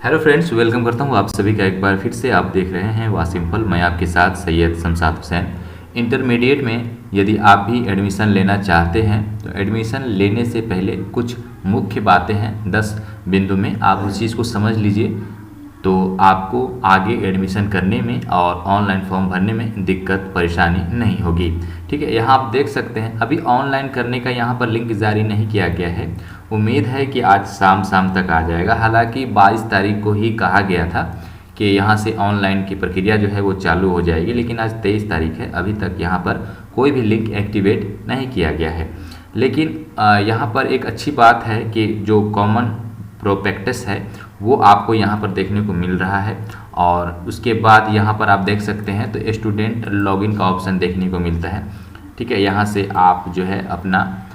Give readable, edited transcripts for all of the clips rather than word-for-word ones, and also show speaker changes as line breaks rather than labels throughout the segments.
Hello friends, welcome करता हूँ आप सभी का एक बार फिर से। आप देख रहे हैं वासिमफल। मैं आपके साथ सैयद शमशाद हुसैन। इंटरमीडिएट में यदि आप भी एडमिशन लेना चाहते हैं तो एडमिशन लेने से पहले कुछ मुख्य बातें हैं 10 बिंदु में, आप उस चीज़ को समझ लीजिए तो आपको आगे एडमिशन करने में और ऑनलाइन फॉर्म भरने में दिक्कत परेशानी नहीं होगी। ठीक है, यहाँ आप देख सकते हैं अभी ऑनलाइन करने का यहाँ पर लिंक जारी नहीं किया गया है। उम्मीद है कि आज शाम तक आ जाएगा। हालांकि 22 तारीख को ही कहा गया था कि यहाँ से ऑनलाइन की प्रक्रिया जो है वो चालू हो जाएगी, लेकिन आज 23 तारीख है, अभी तक यहाँ पर कोई भी लिंक एक्टिवेट नहीं किया गया है। लेकिन यहाँ पर एक अच्छी बात है कि जो कॉमन प्रोस्पेक्टस है वो आपको यहाँ पर देखने को मिल रहा है। और उसके बाद यहाँ पर आप देख सकते हैं तो स्टूडेंट लॉगिन का ऑप्शन देखने को मिलता है। ठीक है, यहाँ से आप जो है अपना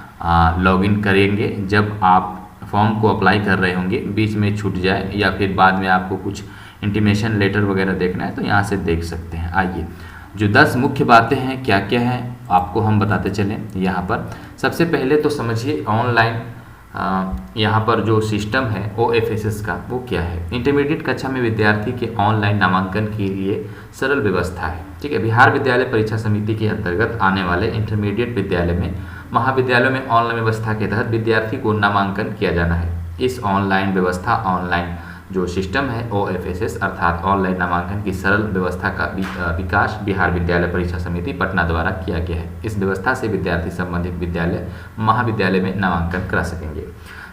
लॉगिन करेंगे। जब आप फॉर्म को अप्लाई कर रहे होंगे, बीच में छूट जाए या फिर बाद में आपको कुछ इंटीमेशन लेटर वगैरह देखना है तो यहाँ से देख सकते हैं। आइए, जो 10 मुख्य बातें हैं क्या क्या हैं आपको हम बताते चलें। यहाँ पर सबसे पहले तो समझिए ऑनलाइन यहाँ पर जो सिस्टम है OFSS का वो क्या है। इंटरमीडिएट कक्षा में विद्यार्थी के ऑनलाइन नामांकन के लिए सरल व्यवस्था है। ठीक है, बिहार विद्यालय परीक्षा समिति के अंतर्गत आने वाले इंटरमीडिएट विद्यालय में महाविद्यालयों में ऑनलाइन व्यवस्था के तहत विद्यार्थी को नामांकन किया जाना है। इस ऑनलाइन व्यवस्था ऑनलाइन जो सिस्टम है OFSS अर्थात ऑनलाइन नामांकन की सरल व्यवस्था का विकास बिहार विद्यालय परीक्षा समिति पटना द्वारा किया गया है। इस व्यवस्था से विद्यार्थी संबंधित विद्यालय महाविद्यालय में नामांकन करा सकेंगे।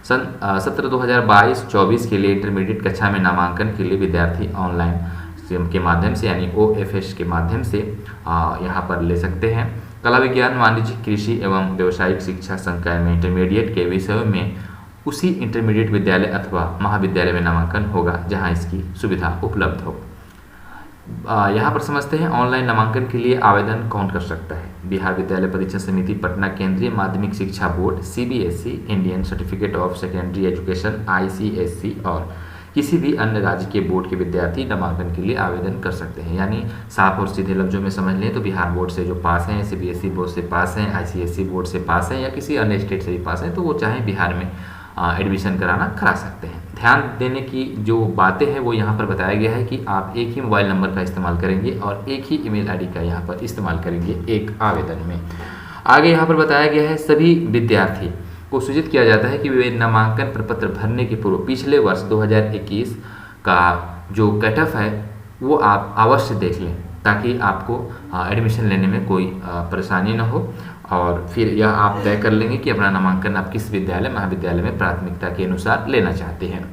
सन सत्र 2022-24 के लिए इंटरमीडिएट कक्षा में नामांकन के लिए विद्यार्थी ऑनलाइन के माध्यम से यानी OFS के माध्यम से यहाँ पर ले सकते हैं। कला विज्ञान वाणिज्य कृषि एवं व्यावसायिक शिक्षा संकाय में इंटरमीडिएट के विषयों में उसी इंटरमीडिएट विद्यालय अथवा महाविद्यालय में नामांकन होगा जहां इसकी सुविधा उपलब्ध हो। यहाँ पर समझते हैं ऑनलाइन नामांकन के लिए आवेदन कौन कर सकता है। बिहार विद्यालय परीक्षा समिति पटना, केंद्रीय माध्यमिक शिक्षा board CBSE, Indian certificate of secondary education ICSE और किसी भी अन्य राज्य के बोर्ड के विद्यार्थी नामांकन के लिए आवेदन कर सकते हैं। यानी साफ और सीधे लफ्जों में समझ लें तो बिहार बोर्ड से जो पास हैं, CBSE बोर्ड से पास हैं, ICSE बोर्ड से पास हैं या किसी अन्य स्टेट से भी पास हैं तो वो चाहे बिहार में एडमिशन करा सकते हैं। ध्यान देने की जो बातें हैं वो यहाँ पर बताया गया है कि आप एक ही मोबाइल नंबर का इस्तेमाल करेंगे और एक ही ईमेल आईडी का यहाँ पर इस्तेमाल करेंगे एक आवेदन में। आगे यहाँ पर बताया गया है सभी विद्यार्थी को सूचित किया जाता है कि वे नामांकन प्रपत्र भरने के पूर्व पिछले वर्ष 2021 का जो कट ऑफ है वो आप अवश्य देख लें ताकि आपको एडमिशन लेने में कोई परेशानी न हो और फिर यह आप तय कर लेंगे कि अपना नामांकन आप किस विद्यालय महाविद्यालय में प्राथमिकता के अनुसार लेना चाहते हैं।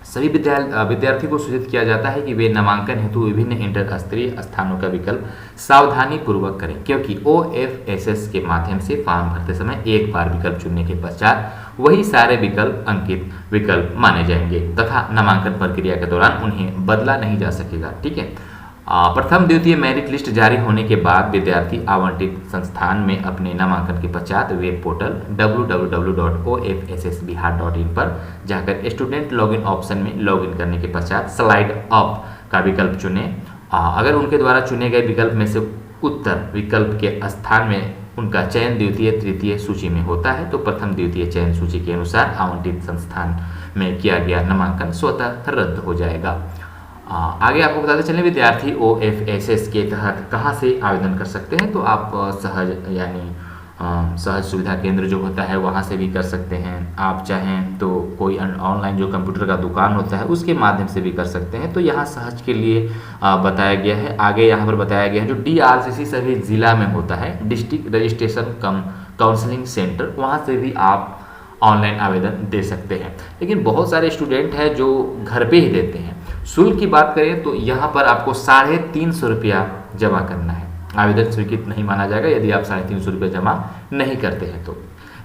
सभी विद्यार्थी को सूचित किया जाता है कि वे नामांकन हेतु विभिन्न इंटर स्तरीय स्थानों का विकल्प सावधानी पूर्वक करें, क्योंकि OFSS के माध्यम से फॉर्म भरते समय एक बार विकल्प चुनने के पश्चात वही सारे विकल्प अंकित विकल्प माने जाएंगे तथा नामांकन प्रक्रिया के दौरान उन्हें बदला नहीं जा सकेगा। ठीक है, प्रथम द्वितीय मेरिट लिस्ट जारी होने के बाद विद्यार्थी आवंटित संस्थान में अपने नामांकन के पश्चात वेब पोर्टल www.ofssbihar.in पर जाकर स्टूडेंट लॉगिन ऑप्शन में लॉगिन करने के पश्चात स्लाइड अप का विकल्प चुनें। अगर उनके द्वारा चुने गए विकल्प में से उत्तर विकल्प के स्थान में उनका चयन द्वितीय तृतीय सूची में होता है तो प्रथम द्वितीय चयन सूची के अनुसार आवंटित संस्थान में किया गया नामांकन स्वतः रद्द हो जाएगा। आगे आपको बताते चलें विद्यार्थी OFSS के तहत कहाँ से आवेदन कर सकते हैं तो आप सहज सुविधा केंद्र जो होता है वहाँ से भी कर सकते हैं। आप चाहें तो कोई ऑनलाइन जो कंप्यूटर का दुकान होता है उसके माध्यम से भी कर सकते हैं। तो यहाँ सहज के लिए बताया गया है। आगे यहाँ पर बताया गया है जो DRCC सभी जिला में होता है, डिस्ट्रिक्ट रजिस्ट्रेशन कम काउंसलिंग सेंटर, वहाँ से भी आप ऑनलाइन आवेदन दे सकते हैं। लेकिन बहुत सारे स्टूडेंट हैं जो घर पे ही देते हैं। शुल्क की बात करें तो यहाँ पर आपको 350 रुपया जमा करना है। आवेदन स्वीकृत नहीं माना जाएगा यदि आप 350 रुपये जमा नहीं करते हैं तो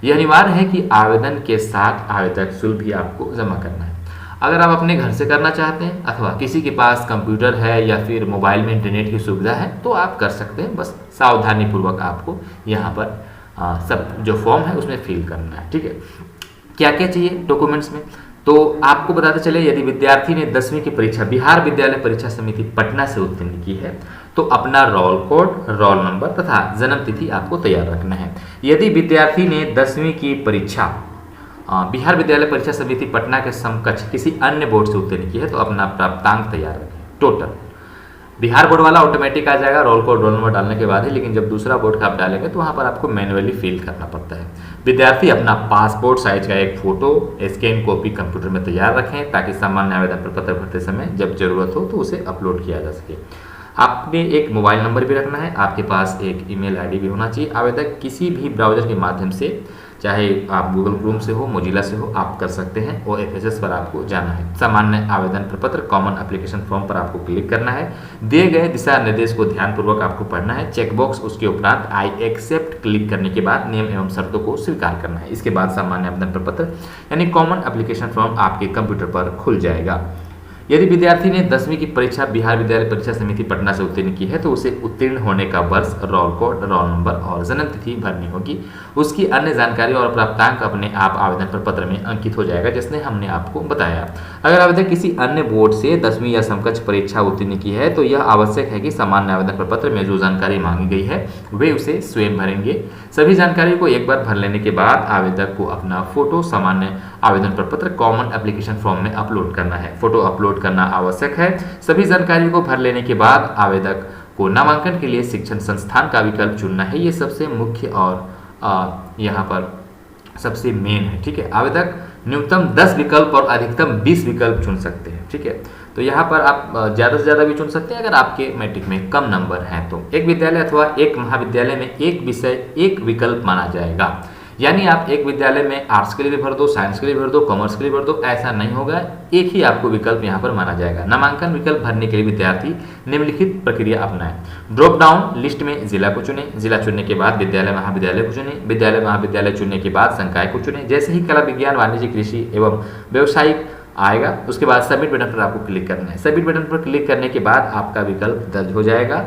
यह अनिवार्य है कि आवेदन के साथ आवेदक शुल्क भी आपको जमा करना है। अगर आप अपने घर से करना चाहते हैं अथवा किसी के पास कंप्यूटर है या फिर मोबाइल में इंटरनेट की सुविधा है तो आप कर सकते हैं। बस सावधानी पूर्वक आपको यहाँ पर सब जो फॉर्म है उसमें फिल करना है। ठीक है, क्या क्या चाहिए डॉक्यूमेंट्स में तो आपको बताते चले यदि विद्यार्थी ने 10वीं की परीक्षा बिहार विद्यालय परीक्षा समिति पटना से उत्तीर्ण की है तो अपना रोल कोड, रोल नंबर तथा जन्म तिथि आपको तैयार रखना है। यदि विद्यार्थी ने 10वीं की परीक्षा बिहार विद्यालय परीक्षा समिति पटना के समकक्ष किसी अन्य बोर्ड से उत्तीर्ण की है तो अपना प्राप्तांक तैयार रखें। टोटल बिहार बोर्ड वाला ऑटोमेटिक आ जाएगा रोल कोड रोल नंबर डालने के बाद ही, लेकिन जब दूसरा बोर्ड का आप डालेंगे तो वहाँ पर आपको मैनुअली फिल करना पड़ता है। विद्यार्थी अपना पासपोर्ट साइज का एक फोटो स्कैन कॉपी कंप्यूटर में तैयार रखें ताकि सामान्य आवेदन पत्र भरते समय जब जरूरत हो तो उसे अपलोड किया जा सके। आपने एक मोबाइल नंबर भी रखना है, आपके पास एक ईमेल आईडी भी होना चाहिए। आवेदक किसी भी ब्राउजर के माध्यम से, चाहे आप गूगल क्रोम से हो, मोजिला से हो, आप कर सकते हैं। OFSS पर आपको जाना है। सामान्य आवेदन प्रपत्र कॉमन एप्लीकेशन फॉर्म पर आपको क्लिक करना है। दिए गए दिशा निर्देश को ध्यानपूर्वक आपको पढ़ना है। चेकबॉक्स उसके उपरांत आई एक्सेप्ट क्लिक करने के बाद नियम एवं शर्तों को स्वीकार करना है। इसके बाद सामान्य आवेदन प्रपत्र यानी कॉमन एप्लीकेशन फॉर्म आपके कंप्यूटर पर खुल जाएगा। यदि विद्यार्थी ने 10वीं की परीक्षा बिहार विद्यालय परीक्षा समिति पटना से उत्तीर्ण की है तो उसे उत्तीर्ण होने का वर्ष, रोल कोड, रोल नंबर और जन्म तिथि भरनी होगी। उसकी अन्य जानकारी और प्राप्तांक अपने आप आवेदन प्रपत्र में अंकित हो जाएगा, जिसने हमने आपको बताया। अगर आवेदक किसी अन्य बोर्ड से 10वीं या समकक्ष परीक्षा उत्तीर्ण की है तो यह आवश्यक है कि सामान्य आवेदन प्रपत्र में जो जानकारी मांगी गई है वे उसे स्वयं भरेंगे। सभी जानकारी को एक बार भर लेने के बाद आवेदक को अपना फोटो सामान्य आवेदन प्रपत्र कॉमन एप्लीकेशन फॉर्म में अपलोड करना है। फोटो अपलोड करना आवश्यक है। सभी जानकारी को भर लेने के बाद आवेदक को नामांकन के लिए शिक्षण संस्थान का विकल्प चुनना है। ये सबसे मुख्य और यहाँ पर सबसे मेन है। ठीक है, आवेदक न्यूनतम 10 विकल्प और अधिकतम 20 विकल्प चुन सकते हैं। ठीक है, तो यहाँ पर आप ज़्यादा से ज़्यादा भी चुन सकते हैं अगर आपके मैट्रिक में कम नंबर हैं तो। एक विद्यालय अथवा एक महाविद्यालय में एक विषय एक विकल्प माना जाएगा। यानी आप एक विद्यालय में आर्ट्स के लिए भी भर दो, साइंस के लिए भर दो, कॉमर्स के लिए भर दो, ऐसा नहीं होगा। एक ही आपको विकल्प यहाँ पर माना जाएगा। नामांकन विकल्प भरने के लिए विद्यार्थी निम्नलिखित प्रक्रिया अपनाएं। ड्रॉप डाउन लिस्ट में जिला को चुनें। जिला चुनने के बाद विद्यालय महाविद्यालय को चुनें। विद्यालय महाविद्यालय चुनने के बाद संकाय को चुनें। जैसे ही कला विज्ञान वाणिज्य कृषि एवं व्यावसायिक आएगा उसके बाद सबमिट बटन पर आपको क्लिक करना है। सबमिट बटन पर क्लिक करने के बाद आपका विकल्प दर्ज हो जाएगा।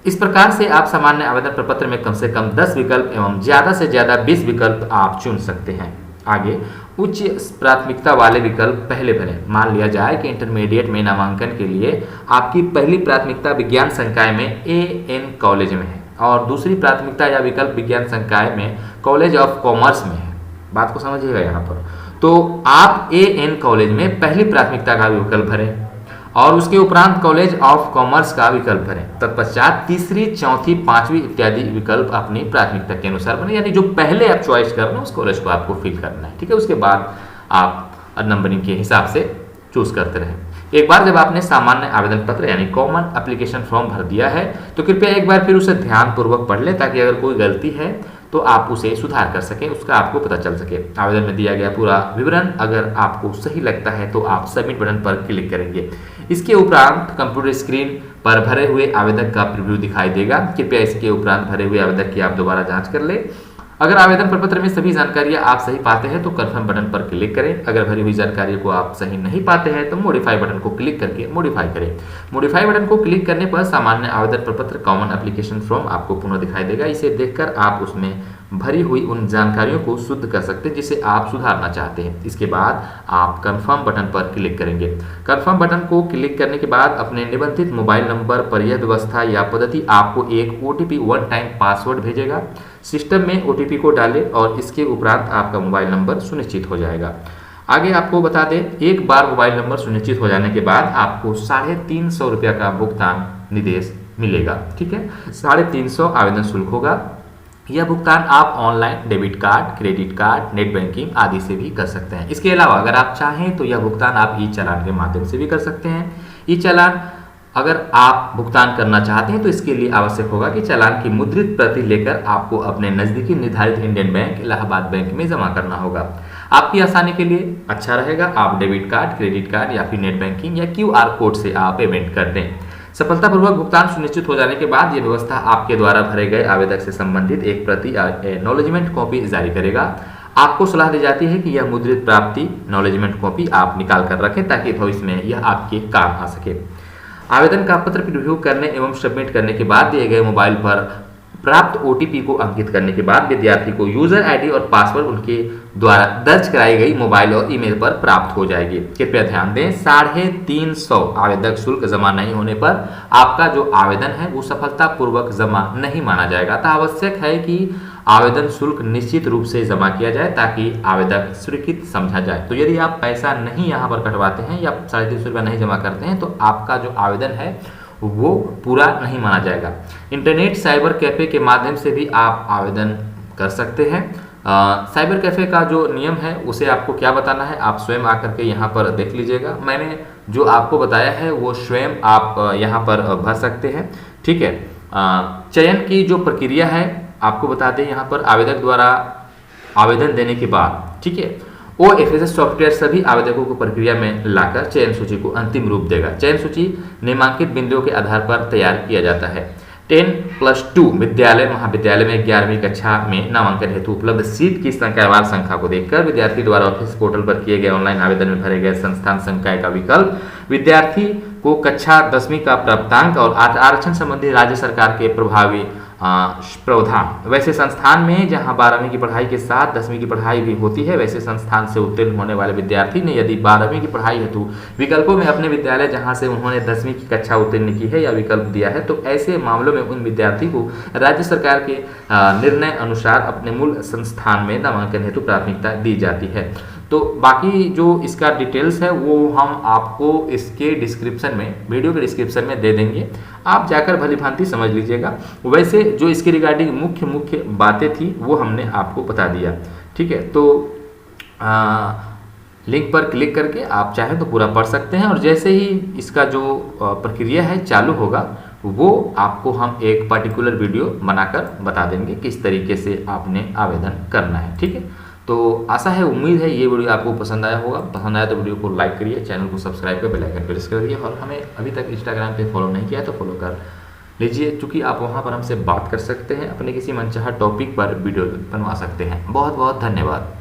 इस प्रकार से आप सामान्य आवेदन प्रपत्र में कम से कम 10 विकल्प एवं ज़्यादा से ज़्यादा 20 विकल्प आप चुन सकते हैं। आगे उच्च प्राथमिकता वाले विकल्प पहले भरें। मान लिया जाए कि इंटरमीडिएट में नामांकन के लिए आपकी पहली प्राथमिकता विज्ञान संकाय में AN कॉलेज में है और दूसरी प्राथमिकता या विकल्प विज्ञान संकाय में कॉलेज ऑफ कॉमर्स में है। बात को समझिएगा यहाँ पर। तो आप AN कॉलेज में पहली प्राथमिकता का विकल्प भरें और उसके उपरांत कॉलेज ऑफ कॉमर्स का विकल्प भरें। तत्पश्चात तीसरी, चौथी, पांचवी इत्यादि विकल्प अपनी प्राथमिकता के अनुसार बने, यानी जो पहले आप चॉइस कर रहे हैं उस कॉलेज को आपको फिल करना है। ठीक है, उसके बाद आप नंबरिंग के हिसाब से चूज करते रहें। एक बार जब आपने सामान्य आवेदन पत्र यानी कॉमन एप्लीकेशन फॉर्म भर दिया है तो कृपया एक बार फिर उसे ध्यानपूर्वक पढ़ लें ताकि अगर कोई गलती है तो आप उसे सुधार कर सकें, उसका आपको पता चल सके। आवेदन में दिया गया पूरा विवरण अगर आपको सही लगता है तो आप सबमिट बटन पर क्लिक करेंगे। इसके उपरांत कंप्यूटर स्क्रीन पर भरे हुए आवेदक का प्रीव्यू दिखाई देगा। कृपया इसके उपरांत भरे हुए आवेदक की आप दोबारा जांच कर लें। अगर आवेदन प्रपत्र में सभी जानकारियां आप सही पाते हैं तो कंफर्म बटन पर क्लिक करें। अगर भरी हुई जानकारी को आप सही नहीं पाते हैं तो मॉडिफाई बटन को क्लिक करके मॉडिफाई करें। मॉडिफाई बटन को क्लिक करने पर सामान्य आवेदन प्रपत्र कॉमन एप्लीकेशन फॉर्म आपको पुनः दिखाई देगा। इसे देखकर आप उसमें भरी हुई उन जानकारियों को शुद्ध कर सकते हैं जिसे आप सुधारना चाहते हैं। इसके बाद आप कंफर्म बटन पर क्लिक करेंगे। कंफर्म बटन को क्लिक करने के बाद अपने निबंधित मोबाइल नंबर पर यह व्यवस्था या पद्धति आपको एक OTP वन टाइम पासवर्ड भेजेगा। सिस्टम में OTP को डालें और इसके उपरांत आपका मोबाइल नंबर सुनिश्चित हो जाएगा। आगे आपको बता दें, एक बार मोबाइल नंबर सुनिश्चित हो जाने के बाद आपको 350 रुपया का भुगतान निर्देश मिलेगा। ठीक है, 350 आवेदन शुल्क होगा। यह भुगतान आप online debit card, credit card, net banking आदि से भी कर सकते हैं। इसके अलावा अगर आप चाहें तो यह भुगतान आप ई चालान के माध्यम से भी कर सकते हैं। ई चालान अगर आप भुगतान करना चाहते हैं तो इसके लिए आवश्यक होगा कि चालान की मुद्रित प्रति लेकर आपको अपने नजदीकी निर्धारित इंडियन बैंक, इलाहाबाद बैंक में जमा करना होगा। आपकी आसानी के लिए अच्छा रहेगा आप डेबिट कार्ड, क्रेडिट कार्ड या फिर नेट बैंकिंग या QR कोड से आप पेमेंट कर दें। सफलतापूर्वक भुगतान सुनिश्चित हो जाने के बाद यह व्यवस्था आपके द्वारा भरे गए आवेदक से संबंधित एक प्रति एक्नॉलेजमेंट कॉपी जारी करेगा। आपको सलाह दी जाती है कि यह मुद्रित प्राप्ति एक्नॉलेजमेंट कॉपी आप निकाल कर रखें ताकि भविष्य में यह आपके काम आ सके। आवेदन का पत्र प्रीव्यू करने एवं सबमिट करने के बाद दिए गए मोबाइल पर प्राप्त OTP को अंकित करने के बाद विद्यार्थी को यूजर ID और पासवर्ड उनके द्वारा दर्ज कराई गई मोबाइल और ईमेल पर प्राप्त हो जाएगी। कृपया ध्यान दें, 350 आवेदक शुल्क जमा नहीं होने पर आपका जो आवेदन है वो सफलतापूर्वक जमा नहीं माना जाएगा। अतः आवश्यक है कि आवेदन शुल्क निश्चित रूप से जमा किया जाए ताकि आवेदक स्वीकृत समझा जाए। तो यदि आप पैसा नहीं यहाँ पर कटवाते हैं या 350 रुपया नहीं जमा करते हैं तो आपका जो आवेदन है वो पूरा नहीं माना जाएगा। इंटरनेट साइबर कैफ़े के माध्यम से भी आप आवेदन कर सकते हैं। साइबर कैफ़े का जो नियम है उसे आपको क्या बताना है आप स्वयं आकर के यहाँ पर देख लीजिएगा। मैंने जो आपको बताया है वो स्वयं आप यहाँ पर भर सकते हैं, ठीक है। चयन की जो प्रक्रिया है आपको बता दें, यहाँ पर आवेदक द्वारा आवेदन देने के बाद, ठीक है, OFSS सॉफ्टवेयर सभी आवेदकों को प्रक्रिया में लाकर चयन सूची को अंतिम रूप देगा। चयन सूची नामांकित बिंदुओं के आधार पर तैयार किया जाता है। 10+2 विद्यालय महाविद्यालय में 11वीं कक्षा में नामांकन हेतु उपलब्ध सीट की संख्यावार संख्या को देखकर विद्यार्थी द्वारा ऑफिस पोर्टल पर किए गए ऑनलाइन आवेदन में भरे गए संस्थान संकाय का विकल्प, विद्यार्थी को कक्षा 10वीं का प्राप्तांक और आरक्षण संबंधी राज्य सरकार के प्रभावी प्रावधान। वैसे संस्थान में जहां 12वीं की पढ़ाई के साथ 10वीं की पढ़ाई भी होती है, वैसे संस्थान से उत्तीर्ण होने वाले विद्यार्थी ने यदि 12वीं की पढ़ाई हेतु विकल्पों में अपने विद्यालय जहां से उन्होंने 10वीं की कक्षा उत्तीर्ण की है या विकल्प दिया है, तो ऐसे मामलों में उन विद्यार्थी को राज्य सरकार के निर्णय अनुसार अपने मूल संस्थान में नामांकन हेतु प्राथमिकता दी जाती है। तो बाकी जो इसका डिटेल्स है वो हम आपको इसके डिस्क्रिप्शन में, वीडियो के डिस्क्रिप्शन में दे देंगे, आप जाकर भली भांति समझ लीजिएगा। वैसे जो इसके रिगार्डिंग मुख्य बातें थी वो हमने आपको बता दिया, ठीक है। तो लिंक पर क्लिक करके आप चाहें तो पूरा पढ़ सकते हैं और जैसे ही इसका जो प्रक्रिया है चालू होगा वो आपको हम एक पर्टिकुलर वीडियो बनाकर बता देंगे किस तरीके से आपने आवेदन करना है, ठीक है। तो आशा है, उम्मीद है ये वीडियो आपको पसंद आया होगा। पसंद आया तो वीडियो को लाइक करिए, चैनल को सब्सक्राइब कर बेल आइकन प्रेस करिए और हमें अभी तक इंस्टाग्राम पे फॉलो नहीं किया है तो फॉलो कर लीजिए, क्योंकि आप वहाँ पर हमसे बात कर सकते हैं, अपने किसी मनचाहा टॉपिक पर वीडियो बनवा सकते हैं। बहुत बहुत धन्यवाद।